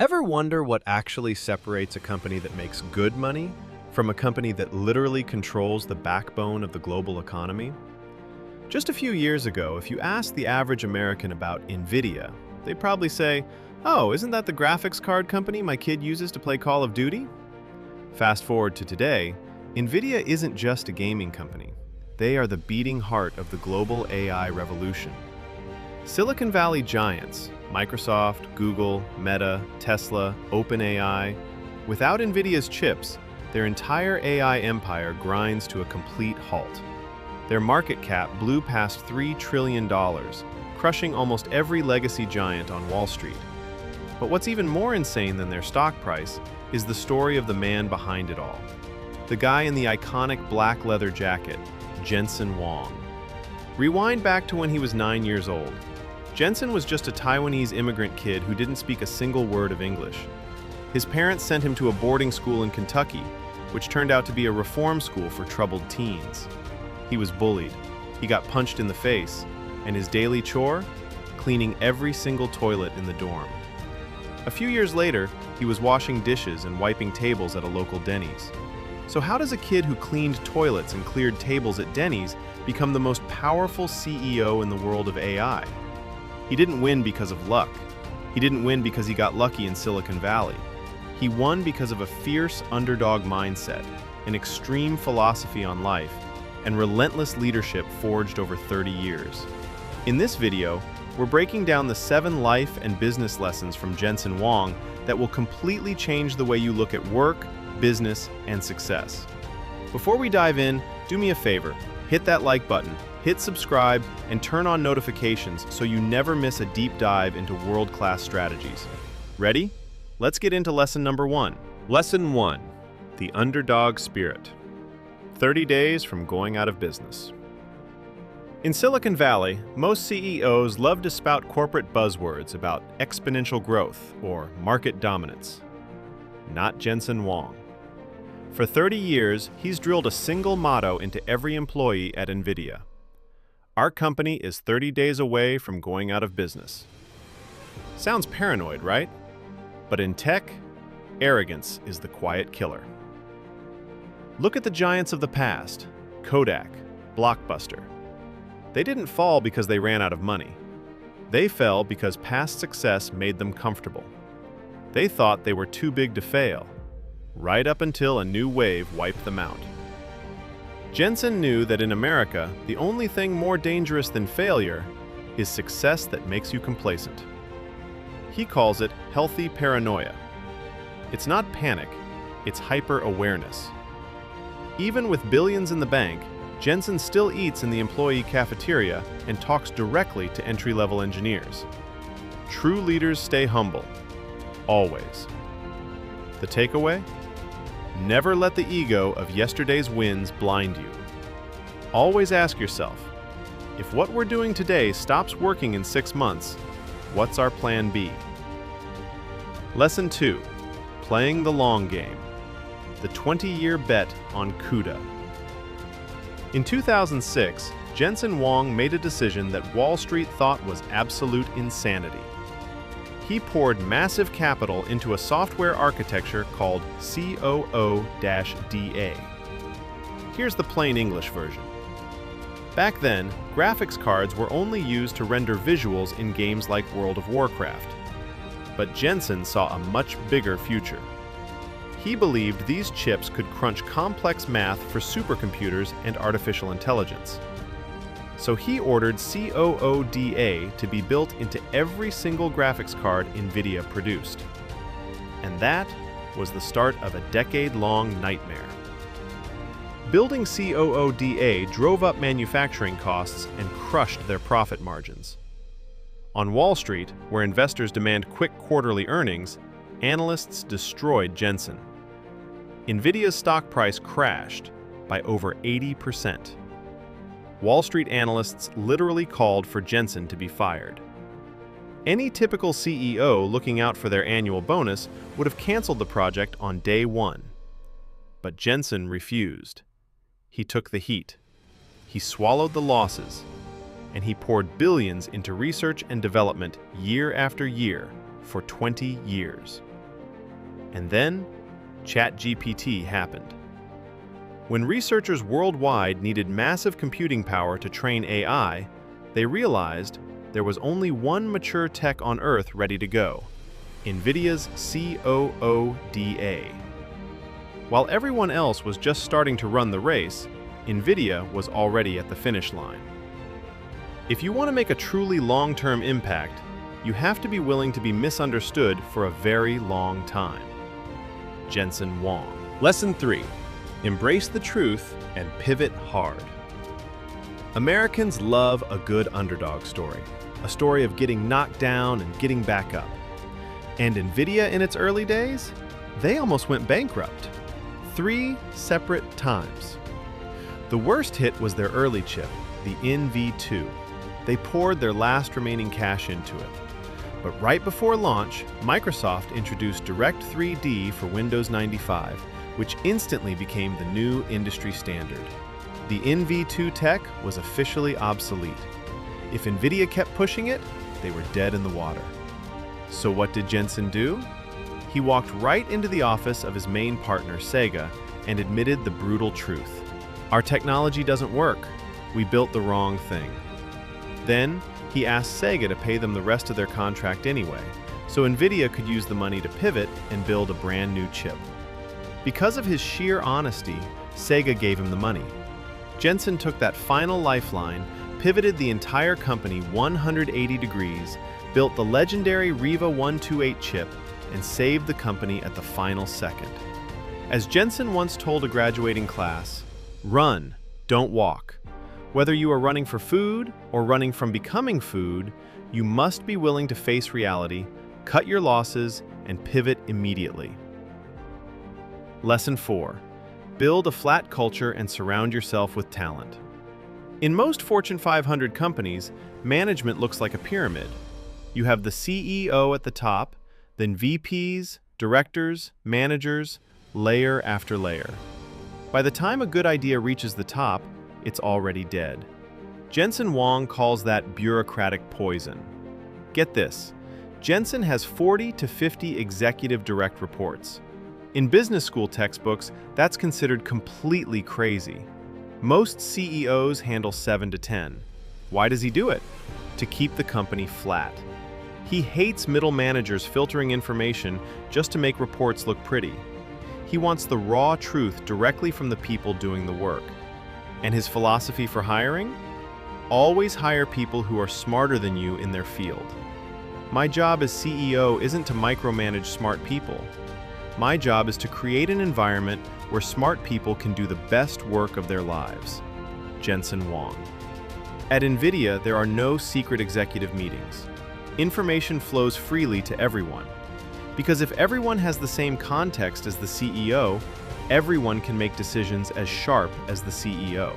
Ever wonder what actually separates a company that makes good money from a company that literally controls the backbone of the global economy? Just a few years ago, if you asked the average American about NVIDIA, they'd probably say, "Oh, isn't that the graphics card company my kid uses to play Call of Duty?" Fast forward to today, NVIDIA isn't just a gaming company. They are the beating heart of the global AI revolution. Silicon Valley giants, Microsoft, Google, Meta, Tesla, OpenAI, without NVIDIA's chips, their entire AI empire grinds to a complete halt. Their market cap blew past $3 trillion, crushing almost every legacy giant on Wall Street. But what's even more insane than their stock price is the story of the man behind it all. The guy in the iconic black leather jacket, Jensen Huang. Rewind back to when he was 9 years old. Jensen was just a Taiwanese immigrant kid who didn't speak a single word of English. His parents sent him to a boarding school in Kentucky, which turned out to be a reform school for troubled teens. He was bullied, he got punched in the face, and his daily chore? Cleaning every single toilet in the dorm. A few years later, he was washing dishes and wiping tables at a local Denny's. So how does a kid who cleaned toilets and cleared tables at Denny's become the most powerful CEO in the world of AI? He didn't win because of luck. He didn't win because he got lucky in Silicon Valley. He won because of a fierce underdog mindset, an extreme philosophy on life, and relentless leadership forged over 30 years. In this video, we're breaking down the 7 life and business lessons from Jensen Huang that will completely change the way you look at work, business, and success. Before we dive in, do me a favor, hit that like button, hit subscribe, and turn on notifications so you never miss a deep dive into world-class strategies. Ready? Let's get into lesson number 1. Lesson 1. The underdog spirit. 30 days from going out of business. In Silicon Valley, most CEOs love to spout corporate buzzwords about exponential growth or market dominance. Not Jensen Huang. For 30 years, he's drilled a single motto into every employee at NVIDIA. Our company is 30 days away from going out of business. Sounds paranoid, right? But in tech, arrogance is the quiet killer. Look at the giants of the past, Kodak, Blockbuster. They didn't fall because they ran out of money. They fell because past success made them comfortable. They thought they were too big to fail, right up until a new wave wiped them out. Jensen knew that in America, the only thing more dangerous than failure is success that makes you complacent. He calls it healthy paranoia. It's not panic, it's hyper-awareness. Even with billions in the bank, Jensen still eats in the employee cafeteria and talks directly to entry-level engineers. True leaders stay humble, always. The takeaway? Never let the ego of yesterday's wins blind you. Always ask yourself, if what we're doing today stops working in 6 months, what's our plan B? Lesson 2. Playing the long game. The 20-year bet on CUDA. In 2006, Jensen Huang made a decision that Wall Street thought was absolute insanity. He poured massive capital into a software architecture called COO-DA. Here's the plain English version. Back then, graphics cards were only used to render visuals in games like World of Warcraft. But Jensen saw a much bigger future. He believed these chips could crunch complex math for supercomputers and artificial intelligence. So he ordered COO-DA to be built into every single graphics card NVIDIA produced. And that was the start of a decade-long nightmare. Building COO-DA drove up manufacturing costs and crushed their profit margins. On Wall Street, where investors demand quick quarterly earnings, analysts destroyed Jensen. NVIDIA's stock price crashed by over 80%. Wall Street analysts literally called for Jensen to be fired. Any typical CEO looking out for their annual bonus would have canceled the project on day 1. But Jensen refused. He took the heat. He swallowed the losses. And he poured billions into research and development year after year for 20 years. And then, ChatGPT happened. When researchers worldwide needed massive computing power to train AI, they realized there was only one mature tech on Earth ready to go: NVIDIA's CUDA. While everyone else was just starting to run the race, NVIDIA was already at the finish line. If you want to make a truly long-term impact, you have to be willing to be misunderstood for a very long time. Jensen Huang. Lesson 3. Embrace the truth and pivot hard. Americans love a good underdog story, a story of getting knocked down and getting back up. And NVIDIA in its early days, they almost went bankrupt 3 separate times. The worst hit was their early chip, the NV2. They poured their last remaining cash into it. But right before launch, Microsoft introduced Direct3D for Windows 95, which instantly became the new industry standard. The NV2 tech was officially obsolete. If NVIDIA kept pushing it, they were dead in the water. So what did Jensen do? He walked right into the office of his main partner, Sega, and admitted the brutal truth. Our technology doesn't work. We built the wrong thing. Then, he asked Sega to pay them the rest of their contract anyway, so NVIDIA could use the money to pivot and build a brand new chip. Because of his sheer honesty, Sega gave him the money. Jensen took that final lifeline, pivoted the entire company 180 degrees, built the legendary Riva 128 chip, and saved the company at the final second. As Jensen once told a graduating class, "Run, don't walk." Whether you are running for food or running from becoming food, you must be willing to face reality, cut your losses, and pivot immediately. Lesson 4. Build a flat culture and surround yourself with talent. In most Fortune 500 companies, management looks like a pyramid. You have the CEO at the top, then VPs, directors, managers, layer after layer. By the time a good idea reaches the top, it's already dead. Jensen Huang calls that bureaucratic poison. Get this, Jensen has 40 to 50 executive direct reports. In business school textbooks, that's considered completely crazy. Most CEOs handle 7 to 10. Why does he do it? To keep the company flat. He hates middle managers filtering information just to make reports look pretty. He wants the raw truth directly from the people doing the work. And his philosophy for hiring? Always hire people who are smarter than you in their field. My job as CEO isn't to micromanage smart people. My job is to create an environment where smart people can do the best work of their lives. Jensen Huang. At NVIDIA, there are no secret executive meetings. Information flows freely to everyone. Because if everyone has the same context as the CEO, everyone can make decisions as sharp as the CEO.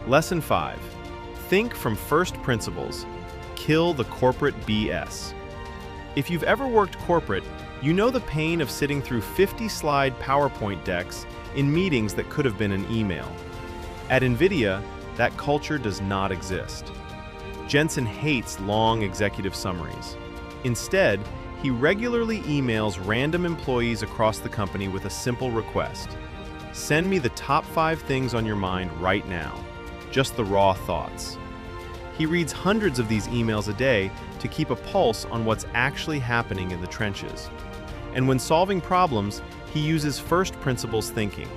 Lesson 5. Think from first principles. Kill the corporate BS. If you've ever worked corporate, you know the pain of sitting through 50-slide PowerPoint decks in meetings that could have been an email. At NVIDIA, that culture does not exist. Jensen hates long executive summaries. Instead, he regularly emails random employees across the company with a simple request. Send me the top 5 things on your mind right now. Just the raw thoughts. He reads hundreds of these emails a day to keep a pulse on what's actually happening in the trenches. And when solving problems, he uses first principles thinking.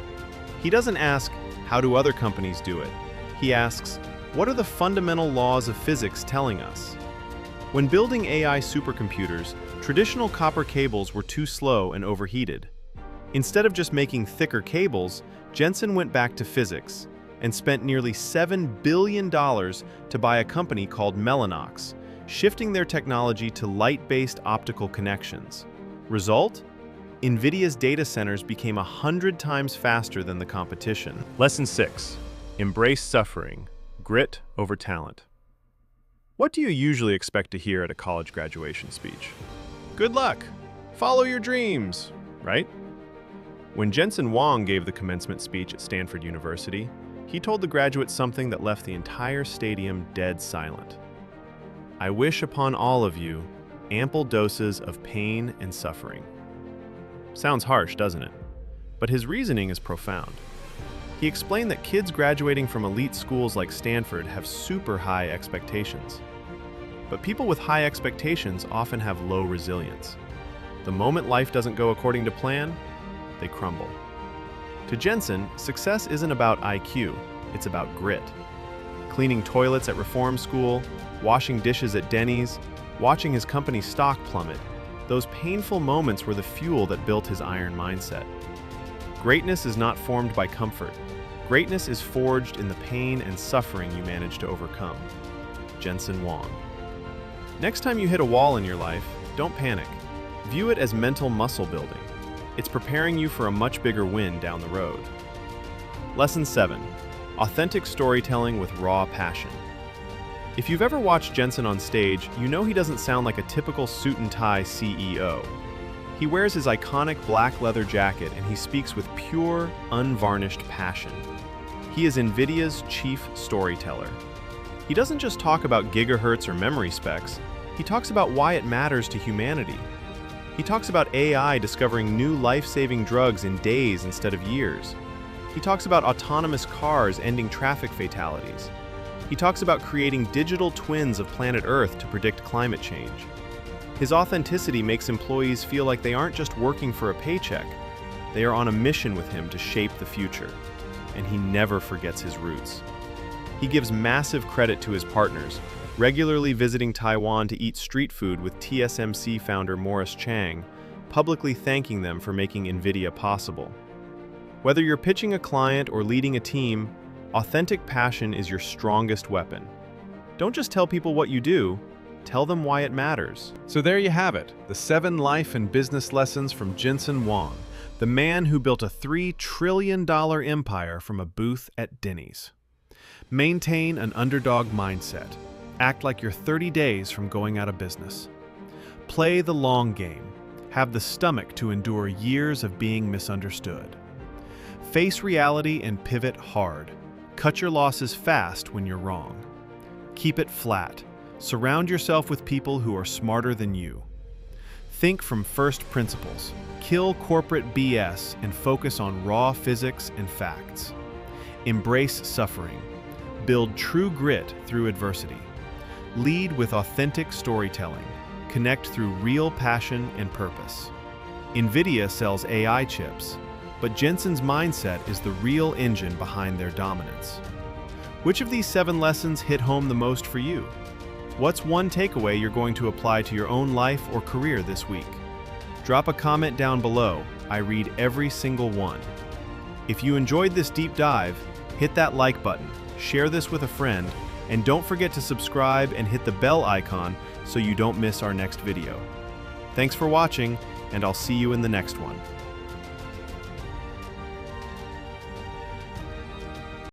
He doesn't ask, how do other companies do it? He asks, what are the fundamental laws of physics telling us? When building AI supercomputers, traditional copper cables were too slow and overheated. Instead of just making thicker cables, Jensen went back to physics and spent nearly $7 billion to buy a company called Mellanox, shifting their technology to light-based optical connections. Result? NVIDIA's data centers became 100 times faster than the competition. Lesson 6. Embrace suffering. Grit over talent. What do you usually expect to hear at a college graduation speech? Good luck! Follow your dreams! Right? When Jensen Huang gave the commencement speech at Stanford University, he told the graduates something that left the entire stadium dead silent. I wish upon all of you ample doses of pain and suffering. Sounds harsh, doesn't it? But his reasoning is profound. He explained that kids graduating from elite schools like Stanford have super high expectations. But people with high expectations often have low resilience. The moment life doesn't go according to plan, they crumble. To Jensen, success isn't about IQ, it's about grit. Cleaning toilets at reform school, washing dishes at Denny's, watching his company's stock plummet, those painful moments were the fuel that built his iron mindset. Greatness is not formed by comfort. Greatness is forged in the pain and suffering you manage to overcome. Jensen Huang. Next time you hit a wall in your life, don't panic. View it as mental muscle building. It's preparing you for a much bigger win down the road. Lesson 7. Authentic storytelling with raw passion. If you've ever watched Jensen on stage, you know he doesn't sound like a typical suit and tie CEO. He wears his iconic black leather jacket and he speaks with pure, unvarnished passion. He is NVIDIA's chief storyteller. He doesn't just talk about gigahertz or memory specs, he talks about why it matters to humanity. He talks about AI discovering new life-saving drugs in days instead of years. He talks about autonomous cars ending traffic fatalities. He talks about creating digital twins of planet Earth to predict climate change. His authenticity makes employees feel like they aren't just working for a paycheck, they are on a mission with him to shape the future. And he never forgets his roots. He gives massive credit to his partners, regularly visiting Taiwan to eat street food with TSMC founder Morris Chang, publicly thanking them for making NVIDIA possible. Whether you're pitching a client or leading a team, authentic passion is your strongest weapon. Don't just tell people what you do, tell them why it matters. So there you have it, the 7 life and business lessons from Jensen Huang, the man who built a $3 trillion empire from a booth at Denny's. Maintain an underdog mindset. Act like you're 30 days from going out of business. Play the long game. Have the stomach to endure years of being misunderstood. Face reality and pivot hard. Cut your losses fast when you're wrong. Keep it flat. Surround yourself with people who are smarter than you. Think from first principles. Kill corporate BS and focus on raw physics and facts. Embrace suffering. Build true grit through adversity. Lead with authentic storytelling. Connect through real passion and purpose. NVIDIA sells AI chips, but Jensen's mindset is the real engine behind their dominance. Which of these 7 lessons hit home the most for you? What's one takeaway you're going to apply to your own life or career this week? Drop a comment down below. I read every single one. If you enjoyed this deep dive, hit that like button, share this with a friend, and don't forget to subscribe and hit the bell icon so you don't miss our next video. Thanks for watching, and I'll see you in the next one.